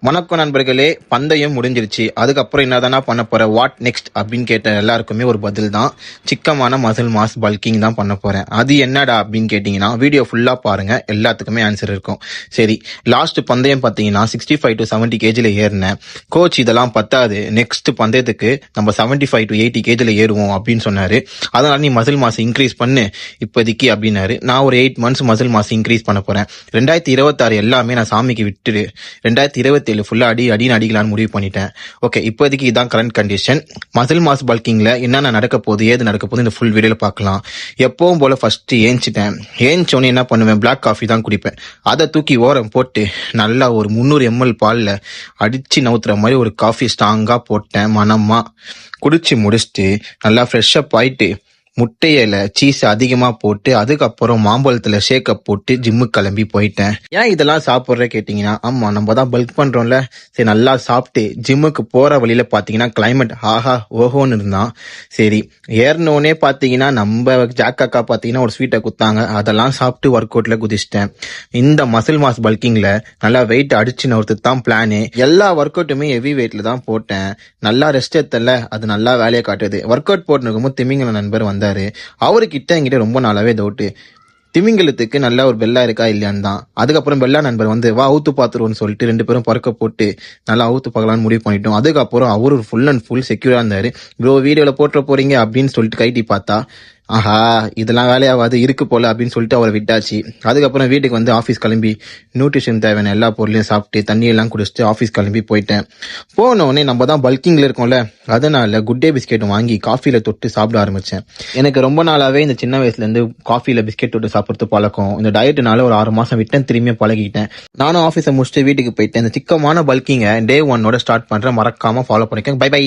வணக்கம் நண்பர்களே, பந்தயம் முடிஞ்சிருச்சு. அதுக்கப்புறம் என்னதானா பண்ண போற, வாட் நெக்ஸ்ட் அப்படின்னு கேட்ட எல்லாருக்குமே ஒரு பதில் தான், சிக்கமான மசில் மாஸ் பல்கிங் தான் பண்ண போறேன். அது என்னடா அப்படின்னு கேட்டீங்கன்னா வீடியோ ஃபுல்லா பாருங்க, எல்லாத்துக்குமே ஆன்சர் இருக்கும். சரி, லாஸ்ட் பந்தயம் பார்த்தீங்கன்னா 65 to 70 கேஜில ஏறினேன். கோச் இதெல்லாம் பத்தாது, நெக்ஸ்ட் பந்தயத்துக்கு நம்ம 75 to 80 கேஜில ஏறுவோம் அப்படின்னு சொன்னாரு. அதனால நீ மசில் மாஸ் இன்க்ரீஸ் பண்ணு இப்போதைக்கு அப்படின்னாரு. நான் ஒரு 8 months மசில் மாஸ் இன்க்ரீஸ் பண்ண போறேன். 2026 எல்லாமே நான் சாமிக்கு விட்டுடு, 2027 ஃபுல்லா அடின்னு அடிக்கலான்னு முடிவு பண்ணிட்டேன். ஓகே, இப்போதைக்கு இதான் கரண்ட் கண்டிஷன். மசில் மாஸ் பல்கிங்ல என்னென்ன நடக்க போகுது, ஏது நடக்க போகுது இந்த ஃபுல் வீடியோல பார்க்கலாம். எப்பவும் போல ஃபர்ஸ்ட் ஏஞ்சோன்னு என்ன பண்ணுவேன், பிளாக் காஃபி தான் குடிப்பேன். அதை தூக்கி ஓரம் போட்டு நல்லா ஒரு 300 ml பால்ல அடிச்சு நவுத்துற மாதிரி ஒரு காஃபி ஸ்ட்ராங்கா போட்டேன். மனமா குடிச்சு முடிச்சுட்டு நல்லா ஃப்ரெஷ் அப் ஆயிட்டு முட்டையில சீஸ் அதிகமா போட்டு அதுக்கப்புறம் மாம்பழத்துல ஷேக்கப் போட்டு ஜிம்முக்கு கிளம்பி போயிட்டேன். ஏன் இதெல்லாம் சாப்பிட்ற கேட்டீங்கன்னா, ஆமா நம்ம தான் பல்க் பண்றோம்ல, சரி நல்லா சாப்பிட்டு ஜிம்முக்கு போற வழியில பாத்தீங்கன்னா கிளைமேட் ஆஹா ஓஹோன்னு இருந்தான். சரி, ஏறினோடனே பாத்தீங்கன்னா நம்ம ஜாக்காக்கா பாத்தீங்கன்னா ஒரு ஸ்வீட்டை குத்தாங்க, அதெல்லாம் சாப்பிட்டு ஒர்க் அவுட்ல குதிச்சிட்டேன். இந்த மசில் மாஸ் பல்கிங்ல நல்லா வெயிட் அடிச்சு நவுறது தான் பிளானு. எல்லா ஒர்க் அவுட்டுமே ஹெவி வெயிட்ல தான் போட்டேன். நல்லா ரெஸ்ட் எடுத்தல, அது நல்லா வேலையை காட்டுது. ஒர்க் அவுட் போட்டு இருக்கும்போது திமிங்கல நண்பர் வந்தாரு. அவர்கிட்ட என்கிட்ட ரொம்ப நாளாவே டவுட்டு, திமிங்கலத்துக்கு நல்லா ஒரு பெல்லா இருக்கா இல்லையான்னு தான். அதுக்கப்புறம் பெல்லா நண்பர் வந்து வா அவுத்து பாத்துருவோம்னு சொல்லிட்டு 2 பேரும் பறக்க போட்டு நல்லா அவுத்து பார்க்கலான்னு முடிவு பண்ணிட்டோம். அதுக்கப்புறம் அவரு ஃபுல் அண்ட் ஃபுல் செக்யூரா இருந்தாரு. ப்ரோ வீடியோல போட்டுற போறீங்க அப்படின்னு சொல்லிட்டு கைட்டி பார்த்தா, ஆஹா இதெல்லாம் வேலையாவாது இருக்கு போல அப்படின்னு சொல்லிட்டு அவரை விட்டாச்சு. அதுக்கப்புறம் வீட்டுக்கு வந்து ஆஃபீஸ் கிளம்பி நியூட்ரிஷன் தேவையான எல்லா பொருளையும் சாப்பிட்டு தண்ணியெல்லாம் குடிச்சிட்டு ஆஃபீஸ் கிளம்பி போயிட்டேன். போனோடனே நம்ம தான் பல்கிங்ல இருக்கோம்ல, அதனால குட் டே பிஸ்கெட் வாங்கி காஃபில தொட்டு சாப்பிட ஆரம்பிச்சேன். எனக்கு ரொம்ப நாளாவே இந்த சின்ன வயசுல இருந்து காஃபில பிஸ்கெட் தொட்டு சாப்பிடுறது பழக்கம். இந்த டயட்னால ஒரு 6 மாசம் விட்டேன், திரும்பியும் பழகிட்டேன். நானும் ஆஃபீஸை முடிச்சுட்டு வீட்டுக்கு போயிட்டேன். இந்த சிக்கமான பல்கிங்க Day 1 ஸ்டார்ட் பண்றேன். மறக்காம ஃபாலோ பண்ணிக்கோங்க. Bye by.